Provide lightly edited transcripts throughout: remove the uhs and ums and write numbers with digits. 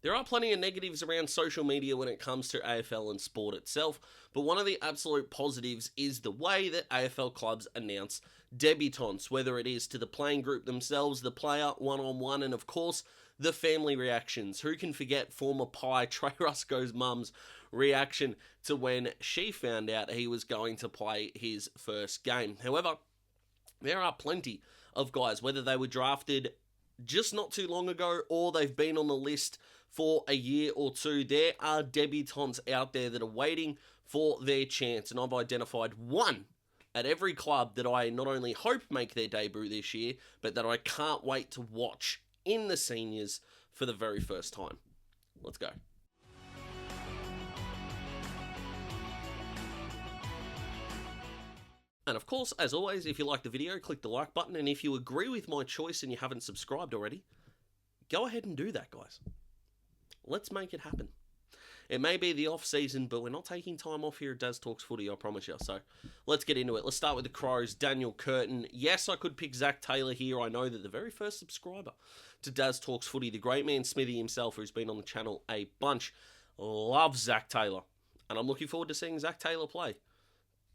There are plenty of negatives around social media when it comes to AFL and sport itself, but one of the absolute positives is the way that AFL clubs announce debutants, whether it is to the playing group themselves, the player one-on-one, and of course, the family reactions. Who can forget former Pie Trey Rusco's mum's reaction to when she found out he was going to play his first game? However, there are plenty of guys, whether they were drafted just not too long ago or they've been on the list for a year or two, there are debutants out there that are waiting for their chance, and I've identified one at every club that I not only hope make their debut this year, but that I can't wait to watch in the seniors for the very first time. Let's go. And of course, as always, if you like the video, click the like button, and if you agree with my choice and you haven't subscribed already, go ahead and do that, guys. Let's make it happen. It may be the off-season, but we're not taking time off here at Daz Talks Footy, I promise you. So let's get into it. Let's start with the Crows. Daniel Curtin. Yes, I could pick Zach Taylor here. I know that the very first subscriber to Daz Talks Footy, the great man Smithy himself, who's been on the channel a bunch, loves Zach Taylor. And I'm looking forward to seeing Zach Taylor play.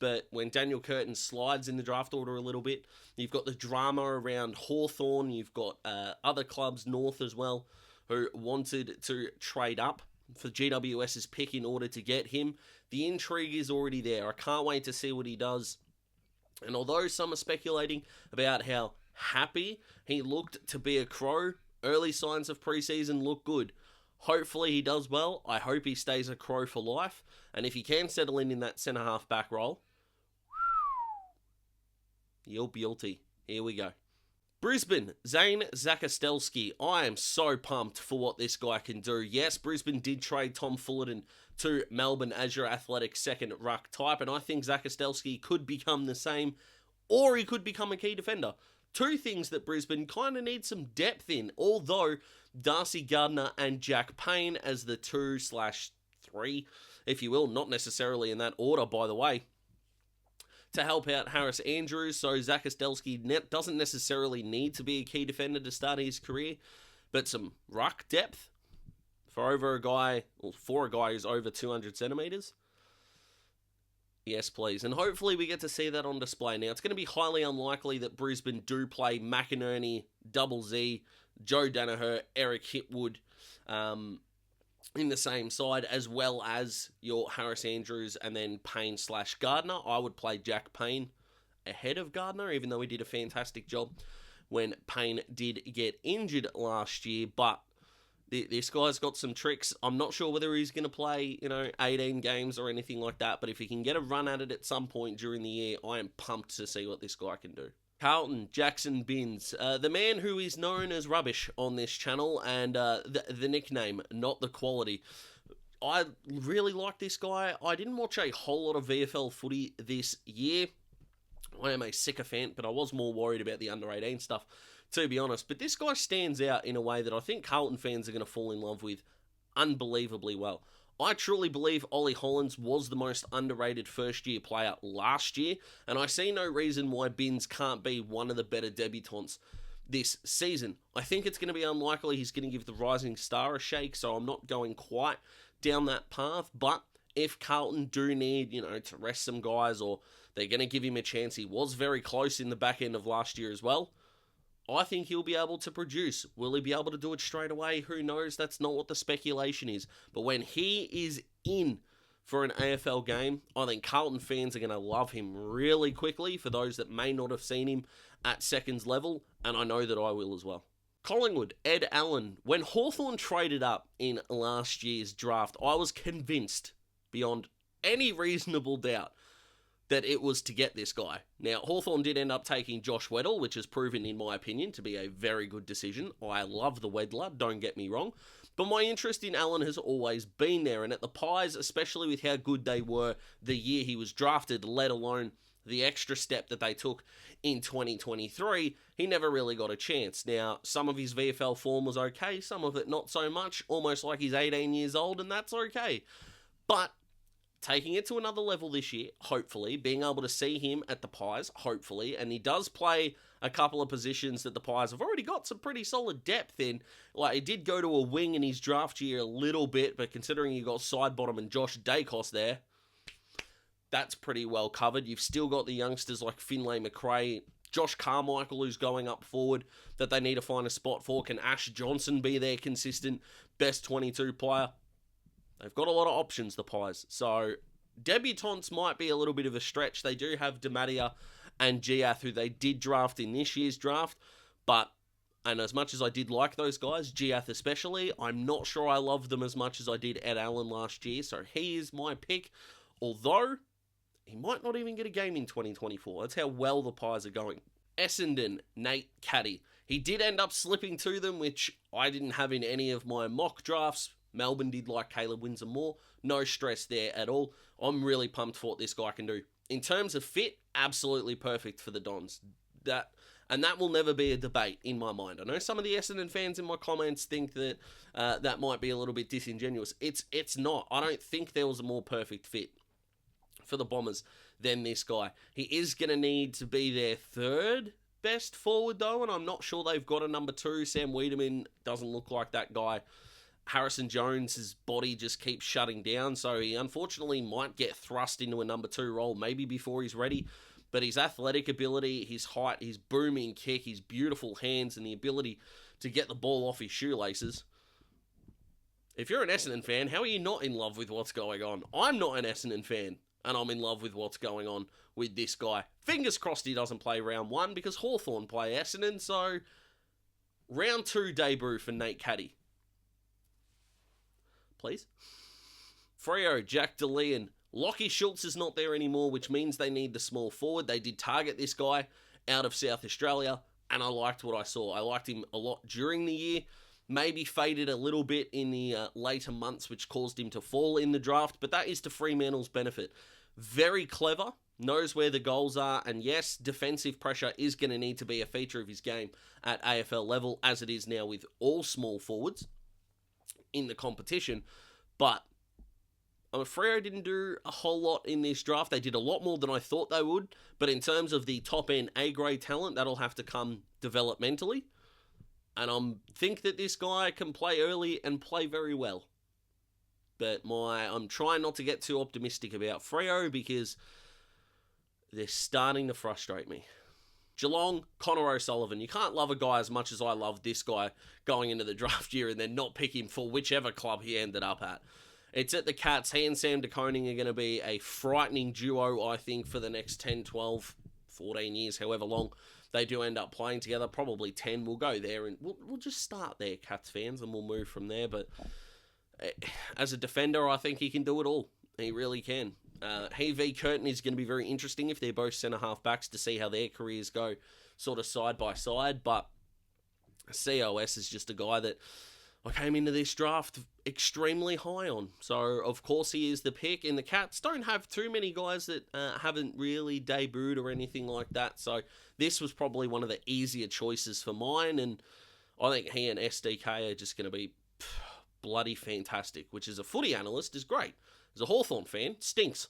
But when Daniel Curtin slides in the draft order a little bit, you've got the drama around Hawthorn. You've got other clubs north as well who wanted to trade up for GWS's pick in order to get him. The intrigue is already there. I can't wait to see what he does. And although some are speculating about how happy he looked to be a Crow, early signs of preseason look good. Hopefully he does well. I hope he stays a Crow for life. And if he can settle in that centre-half back role, you'll beauty. Here we go. Brisbane, Zanezakeli. I am so pumped for what this guy can do. Yes, Brisbane did trade Tom Fullerton to Melbourne as your athletic second ruck type, and I think Zakastelski could become the same, or he could become a key defender. Two things that Brisbane kind of need some depth in, although Darcy Gardner and Jack Payne as the 2/3, if you will, not necessarily in that order, by the way, to help out Harris Andrews. So Zakastelski doesn't necessarily need to be a key defender to start his career, but some ruck depth for a guy who's over 200 centimetres. Yes, please. And hopefully we get to see that on display. Now, it's going to be highly unlikely that Brisbane do play McInerney, Double Z, Joe Danaher, Eric Hitwood in the same side, as well as your Harris Andrews and then Payne/Gardner. I would play Jack Payne ahead of Gardner, even though he did a fantastic job when Payne did get injured last year. But this guy's got some tricks. I'm not sure whether he's going to play, 18 games or anything like that. But if he can get a run at it at some point during the year, I am pumped to see what this guy can do. Carlton Jackson Binns, the man who is known as rubbish on this channel, and the nickname, not the quality. I really like this guy. I didn't watch a whole lot of VFL footy this year. I am a sycophant, but I was more worried about the under-18 stuff, to be honest. But this guy stands out in a way that I think Carlton fans are going to fall in love with unbelievably well. I truly believe Olleh Hotton was the most underrated first-year player last year, and I see no reason why Binns can't be one of the better debutants this season. I think it's going to be unlikely he's going to give the Rising Star a shake, so I'm not going quite down that path, but if Carlton do need, to rest some guys, or they're going to give him a chance, he was very close in the back end of last year as well, I think he'll be able to produce. Will he be able to do it straight away? Who knows? That's not what the speculation is. But when he is in for an AFL game, I think Carlton fans are going to love him really quickly, for those that may not have seen him at seconds level, and I know that I will as well. Collingwood, Ed Allen. When Hawthorn traded up in last year's draft, I was convinced, beyond any reasonable doubt, that it was to get this guy. Now, Hawthorn did end up taking Josh Weddle, which has proven, in my opinion, to be a very good decision. I love the Weddler, don't get me wrong. But my interest in Allen has always been there, and at the Pies, especially with how good they were the year he was drafted, let alone the extra step that they took in 2023, he never really got a chance. Now, some of his VFL form was okay, some of it not so much, almost like he's 18 years old, and that's okay. But taking it to another level this year, hopefully, being able to see him at the Pies, hopefully, and he does play a couple of positions that the Pies have already got some pretty solid depth in. Like, he did go to a wing in his draft year a little bit, but considering you got Sidebottom and Josh Dacos there, that's pretty well covered. You've still got the youngsters like Finlay McRae, Josh Carmichael, who's going up forward, that they need to find a spot for. Can Ash Johnson be their consistent best 22 player? They've got a lot of options, the Pies. So, debutants might be a little bit of a stretch. They do have Dematia and Giath, who they did draft in this year's draft. But, and as much as I did like those guys, Giath especially, I'm not sure I love them as much as I did Ed Allen last year. So, he is my pick. Although, he might not even get a game in 2024. That's how well the Pies are going. Essendon, Nate Caddy. He did end up slipping to them, which I didn't have in any of my mock drafts. Melbourne did like Caleb Windsor more. No stress there at all. I'm really pumped for what this guy can do. In terms of fit, absolutely perfect for the Dons. That will never be a debate in my mind. I know some of the Essendon fans in my comments think that that might be a little bit disingenuous. It's not. I don't think there was a more perfect fit for the Bombers than this guy. He is going to need to be their third best forward though, and I'm not sure they've got a number 2. Sam Wiedemann doesn't look like that guy. Harrison Jones' body just keeps shutting down, so he unfortunately might get thrust into a number 2 role, maybe before he's ready. But his athletic ability, his height, his booming kick, his beautiful hands, and the ability to get the ball off his shoelaces. If you're an Essendon fan, how are you not in love with what's going on? I'm not an Essendon fan, and I'm in love with what's going on with this guy. Fingers crossed he doesn't play round 1, because Hawthorn play Essendon, so round 2 debut for Nate Caddy. Please. Freo, Jack DeLeon. Lockie Schultz is not there anymore, which means they need the small forward. They did target this guy out of South Australia, and I liked what I saw. I liked him a lot during the year. Maybe faded a little bit in the later months, which caused him to fall in the draft, but that is to Fremantle's benefit. Very clever, knows where the goals are, and yes, defensive pressure is going to need to be a feature of his game at AFL level, as it is now with all small forwards in the competition, but Freo didn't do a whole lot in this draft. They did a lot more than I thought they would, but in terms of the top-end A-grade talent, that'll have to come developmentally, and I think that this guy can play early and play very well. But I'm trying not to get too optimistic about Freo because they're starting to frustrate me. Geelong, Conor O'Sullivan. You can't love a guy as much as I love this guy going into the draft year and then not pick him for whichever club he ended up at. It's at the Cats. He and Sam de Koning are going to be a frightening duo, I think, for the next 10, 12, 14 years, however long they do end up playing together. Probably 10. We'll go there and we'll just start there, Cats fans, and we'll move from there. But as a defender, I think he can do it all. He really can. He v Curtin is going to be very interesting if they're both centre-half backs to see how their careers go sort of side by side. But COS is just a guy that I came into this draft extremely high on. So, of course, he is the pick. And the Cats don't have too many guys that haven't really debuted or anything like that. So, this was probably one of the easier choices for mine. And I think he and SDK are just going to be bloody fantastic, which as a footy analyst is great. As a Hawthorn fan, stinks.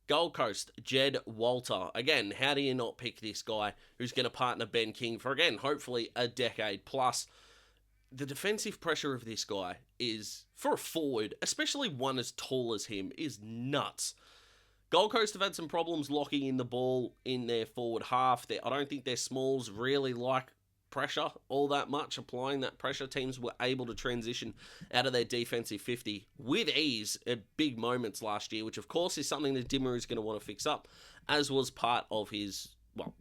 Gold Coast, Jed Walter. Again, how do you not pick this guy who's going to partner Ben King for, again, hopefully a decade plus? The defensive pressure of this guy is, for a forward, especially one as tall as him, is nuts. Gold Coast have had some problems locking in the ball in their forward half. I don't think their smalls really like pressure all that much, applying that pressure. Teams were able to transition out of their defensive 50 with ease at big moments last year, which of course is something that Dimmer is going to want to fix up, as was part of his,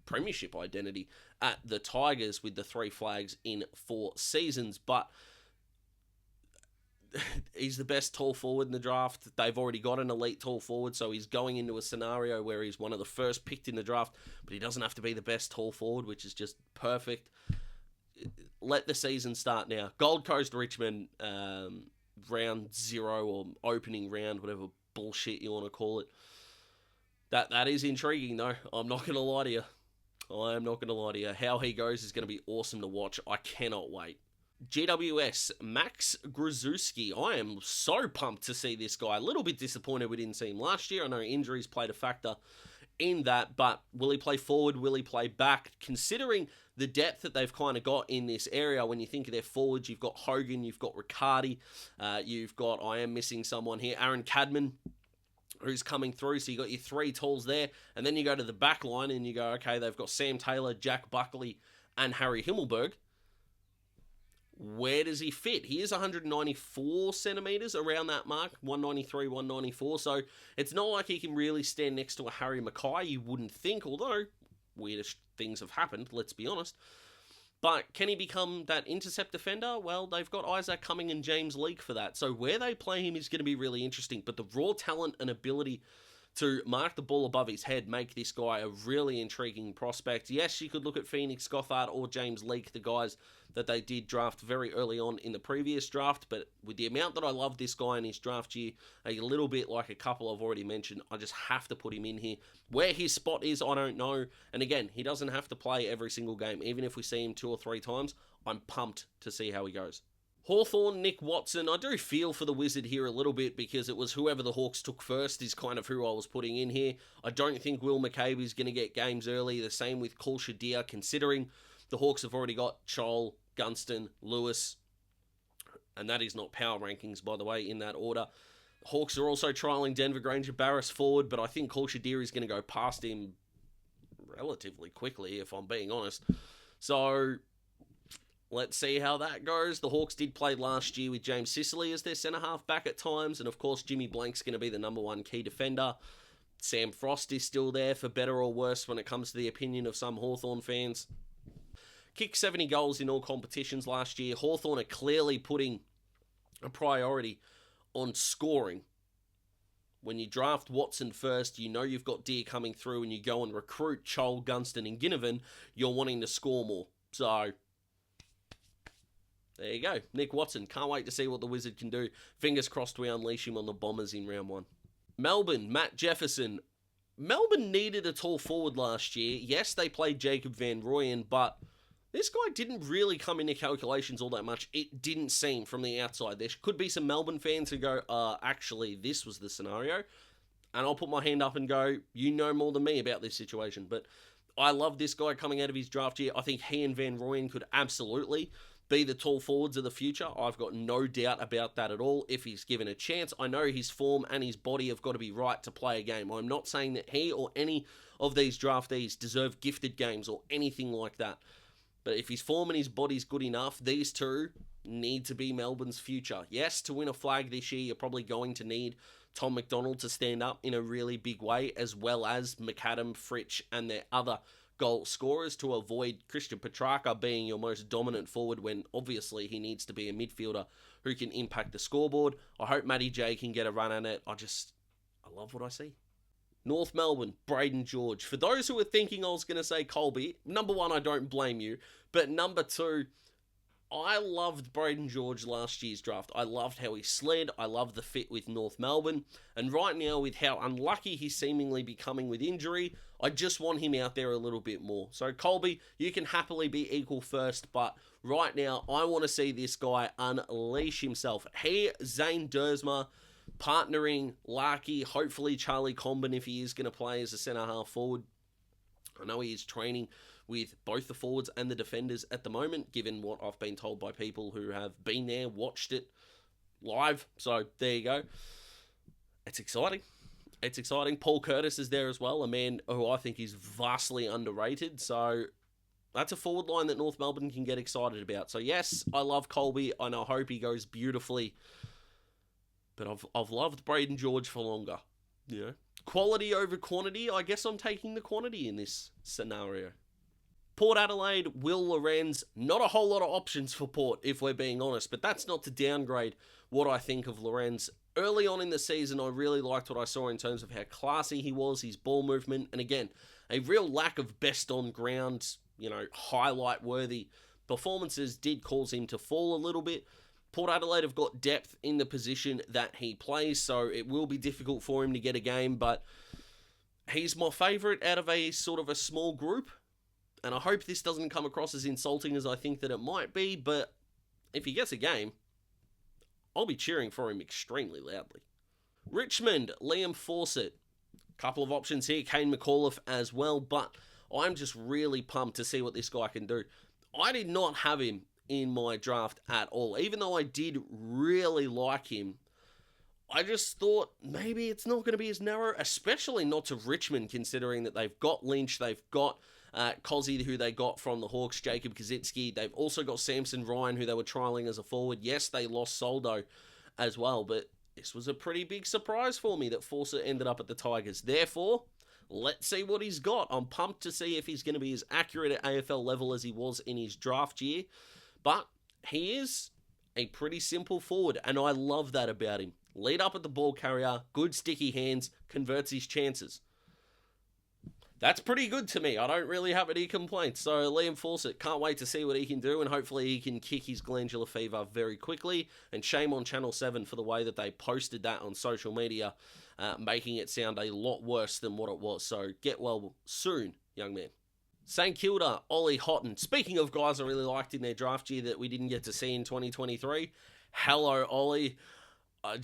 premiership identity at the Tigers with the 3 flags in 4 seasons. But he's the best tall forward in the draft. They've already got an elite tall forward, so he's going into a scenario where he's one of the first picked in the draft, but he doesn't have to be the best tall forward, which is just perfect. Let the season start now. Gold Coast, Richmond, round 0 or opening round, whatever bullshit you want to call it. That is intriguing, though. I'm not going to lie to you. I am not going to lie to you. How he goes is going to be awesome to watch. I cannot wait. GWS, Max Grusi. I am so pumped to see this guy. A little bit disappointed we didn't see him last year. I know injuries played a factor in that, but will he play forward? Will he play back? Considering the depth that they've kind of got in this area, when you think of their forwards, you've got Hogan, you've got Riccardi, you've got, I am missing someone here, Aaron Cadman, who's coming through. So you got your three tools there, and then you go to the back line and you go, okay, they've got Sam Taylor, Jack Buckley, and Harry Himmelberg. Where does he fit? He is 194 centimetres, around that mark, 193, 194. So it's not like he can really stand next to a Harry Mackay, you wouldn't think, although weirdest things have happened, let's be honest. But can he become that intercept defender? Well, they've got Isaac Cumming and James Leake for that. So where they play him is going to be really interesting. But the raw talent and ability to mark the ball above his head make this guy a really intriguing prospect. Yes, you could look at Phoenix Gothard or James Leake, the guys that they did draft very early on in the previous draft, but with the amount that I love this guy in his draft year, a little bit like a couple I've already mentioned, I just have to put him in here. Where his spot is, I don't know, and again, he doesn't have to play every single game. Even if we see him 2 or 3 times, I'm pumped to see how he goes. Hawthorn, Nick Watson. I do feel for the Wizard here a little bit because it was whoever the Hawks took first is kind of who I was putting in here. I don't think Will McCabe is going to get games early. The same with Cole Shadir, considering the Hawks have already got Chol, Gunston, Lewis, and that is not power rankings, by the way, in that order. Hawks are also trialling Denver Granger Barris forward, but I think Cole Shadir is going to go past him relatively quickly, if I'm being honest. So let's see how that goes. The Hawks did play last year with James Sicily as their centre-half back at times, and of course Jimmy Blank's going to be the number one key defender. Sam Frost is still there, for better or worse, when it comes to the opinion of some Hawthorn fans. Kicked 70 goals in all competitions last year. Hawthorn are clearly putting a priority on scoring. When you draft Watson first, you know you've got Deer coming through, and you go and recruit Chol, Gunston, and Ginnivan, you're wanting to score more. So there you go. Nick Watson. Can't wait to see what the Wizard can do. Fingers crossed we unleash him on the Bombers in round 1. Melbourne, Matt Jefferson. Melbourne needed a tall forward last year. Yes, they played Jacob Van Rooyen, but this guy didn't really come into calculations all that much. It didn't seem from the outside. There could be some Melbourne fans who go, actually, this was the scenario. And I'll put my hand up and go, you know more than me about this situation. But I love this guy coming out of his draft year. I think he and Van Rooyen could absolutely be the tall forwards of the future. I've got no doubt about that at all. If he's given a chance, I know his form and his body have got to be right to play a game. I'm not saying that he or any of these draftees deserve gifted games or anything like that. But if his form and his body's good enough, these two need to be Melbourne's future. Yes, to win a flag this year, you're probably going to need Tom McDonald to stand up in a really big way, as well as McAdam, Fritsch, and their other goal scorers, to avoid Christian Petrarca being your most dominant forward when obviously he needs to be a midfielder who can impact the scoreboard. I hope Matty J can get a run at it. I love what I see. North Melbourne, Braden George. For those who were thinking I was going to say Colby, number 1, I don't blame you. But number 2, I loved Braden George last year's draft. I loved how he slid. I loved the fit with North Melbourne. And right now, with how unlucky he's seemingly becoming with injury, I just want him out there a little bit more. So Colby, you can happily be equal first, but right now, I want to see this guy unleash himself. He, Zane Dersma, partnering Larky, hopefully Charlie Comben if he is going to play as a centre-half forward. I know he is training with both the forwards and the defenders at the moment, given what I've been told by people who have been there, watched it live. So there you go. It's exciting. It's exciting. Paul Curtis is there as well, a man who I think is vastly underrated. So that's a forward line that North Melbourne can get excited about. So yes, I love Colby, and I hope he goes beautifully. But I've loved Braden George for longer. You know, quality over quantity. I guess I'm taking the quantity in this scenario. Port Adelaide, Will Lorenz. Not a whole lot of options for Port, if we're being honest. But that's not to downgrade what I think of Lorenz. Early on in the season, I really liked what I saw in terms of how classy he was, his ball movement. And again, a real lack of best on ground, highlight-worthy performances did cause him to fall a little bit. Port Adelaide have got depth in the position that he plays, so it will be difficult for him to get a game, but he's my favourite out of a sort of a small group, and I hope this doesn't come across as insulting as I think that it might be, but if he gets a game, I'll be cheering for him extremely loudly. Richmond, Liam Fawcett. Couple of options here, Kane McAuliffe as well, but I'm just really pumped to see what this guy can do. I did not have him in my draft at all. Even though I did really like him, I just thought maybe it's not going to be as narrow, especially not to Richmond, considering that they've got Lynch, they've got Cozzy, who they got from the Hawks, Jacob Kazitsky. They've also got Samson Ryan, who they were trialling as a forward. Yes, they lost Soldo as well, but this was a pretty big surprise for me that Fawcett ended up at the Tigers. Therefore, let's see what he's got. I'm pumped to see if he's going to be as accurate at AFL level as he was in his draft year. But he is a pretty simple forward, and I love that about him. Lead up at the ball carrier, good sticky hands, converts his chances. That's pretty good to me. I don't really have any complaints. So Liam Fawcett, can't wait to see what he can do, and hopefully he can kick his glandular fever very quickly. And shame on Channel 7 for the way that they posted that on social media, making it sound a lot worse than what it was. So get well soon, young man. St Kilda, Olleh Hotton. Speaking of guys I really liked in their draft year that we didn't get to see in 2023, hello, Olleh. I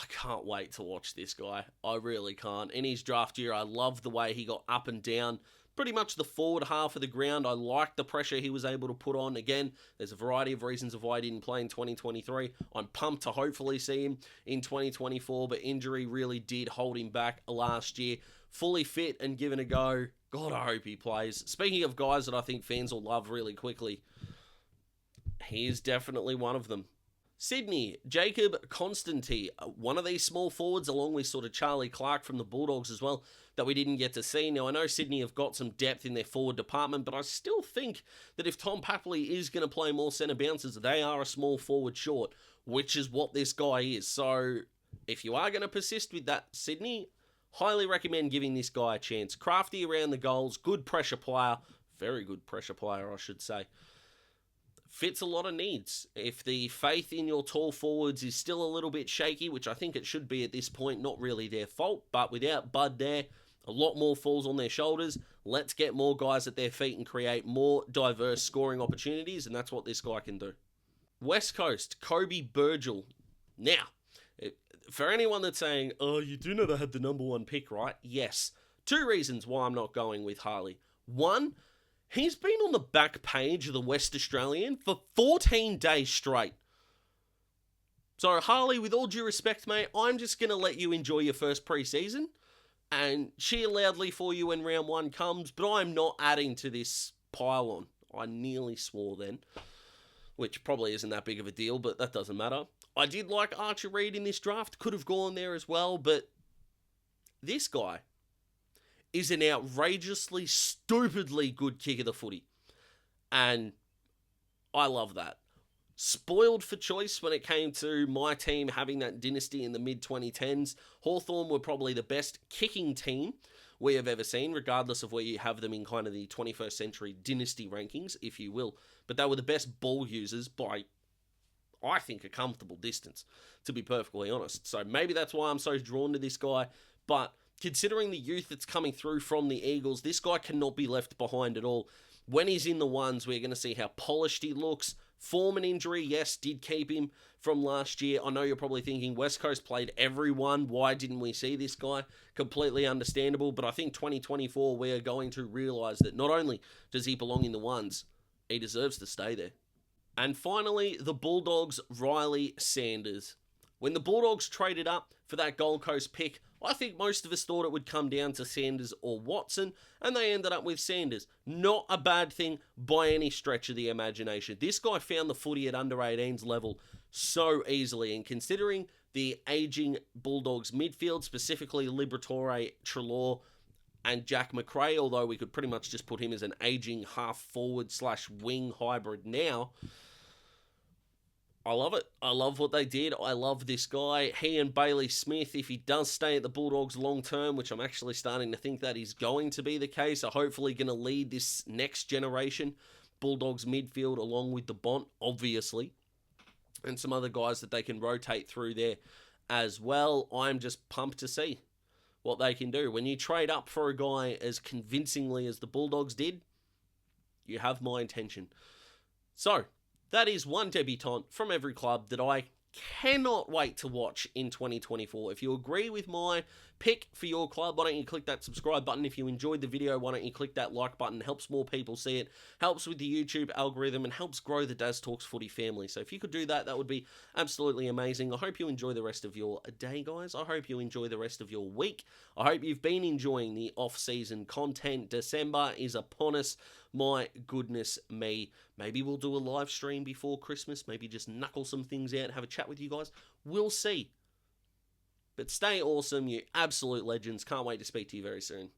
can't wait to watch this guy. I really can't. In his draft year, I love the way he got up and down pretty much the forward half of the ground. I liked the pressure he was able to put on. Again, there's a variety of reasons of why he didn't play in 2023. I'm pumped to hopefully see him in 2024, but injury really did hold him back last year. Fully fit and given a go. God, I hope he plays. Speaking of guys that I think fans will love really quickly, he is definitely one of them. Sydney, Jacob Constantine, one of these small forwards, along with sort of Charlie Clark from the Bulldogs as well, that we didn't get to see. Now, I know Sydney have got some depth in their forward department, but I still think that if Tom Papley is going to play more centre bounces, they are a small forward short, which is what this guy is. So, if you are going to persist with that, Sydney, highly recommend giving this guy a chance. Crafty around the goals, good pressure player, very good pressure player, I should say. Fits a lot of needs. If the faith in your tall forwards is still a little bit shaky, which I think it should be at this point, not really their fault, but without Bud there, a lot more falls on their shoulders. Let's get more guys at their feet and create more diverse scoring opportunities, and that's what this guy can do. West Coast, Kobe Burgell. Now, for anyone that's saying, oh, you do know they had the number one pick, right? Yes. 2 reasons why I'm not going with Harley. 1, he's been on the back page of the West Australian for 14 days straight. So, Harley, with all due respect, mate, I'm just going to let you enjoy your first preseason and cheer loudly for you when round 1 comes, but I'm not adding to this pile on. I nearly swore then, which probably isn't that big of a deal, but that doesn't matter. I did like Archer Reed in this draft, could have gone there as well, but this guy is an outrageously, stupidly good kick of the footy. And I love that. Spoiled for choice when it came to my team having that dynasty in the mid-2010s. Hawthorn were probably the best kicking team we have ever seen, regardless of where you have them in kind of the 21st century dynasty rankings, if you will. But they were the best ball users by, I think, a comfortable distance, to be perfectly honest. So maybe that's why I'm so drawn to this guy. But considering the youth that's coming through from the Eagles, this guy cannot be left behind at all. When he's in the ones, we're going to see how polished he looks. Foreman injury, yes, did keep him from last year. I know you're probably thinking West Coast played everyone. Why didn't we see this guy? Completely understandable. But I think 2024, we are going to realise that not only does he belong in the ones, he deserves to stay there. And finally, the Bulldogs, Riley Sanders. When the Bulldogs traded up for that Gold Coast pick, I think most of us thought it would come down to Sanders or Watson, and they ended up with Sanders. Not a bad thing by any stretch of the imagination. This guy found the footy at under 18s level so easily, and considering the aging Bulldogs midfield, specifically Liberatore, Treloar, and Jack McRae, although we could pretty much just put him as an aging half-forward/wing hybrid now, I love it. I love what they did. I love this guy. He and Bailey Smith, if he does stay at the Bulldogs long term, which I'm actually starting to think that is going to be the case, are hopefully going to lead this next generation Bulldogs midfield along with the Bont, obviously, and some other guys that they can rotate through there as well. I'm just pumped to see what they can do. When you trade up for a guy as convincingly as the Bulldogs did, you have my attention. So, that is one debutant from every club that I cannot wait to watch in 2024. If you agree with my pick for your club, why don't you click that subscribe button? If you enjoyed the video, why don't you click that like button? Helps more people see it, helps with the YouTube algorithm, and helps grow the Daz Talks Footy family. So if you could do that, that would be absolutely amazing. I hope you enjoy the rest of your day, guys. I hope you enjoy the rest of your week. I hope you've been enjoying the off-season content. December is upon us. My goodness me. Maybe we'll do a live stream before Christmas. Maybe just knuckle some things out, have a chat with you guys. We'll see. But stay awesome, you absolute legends. Can't wait to speak to you very soon.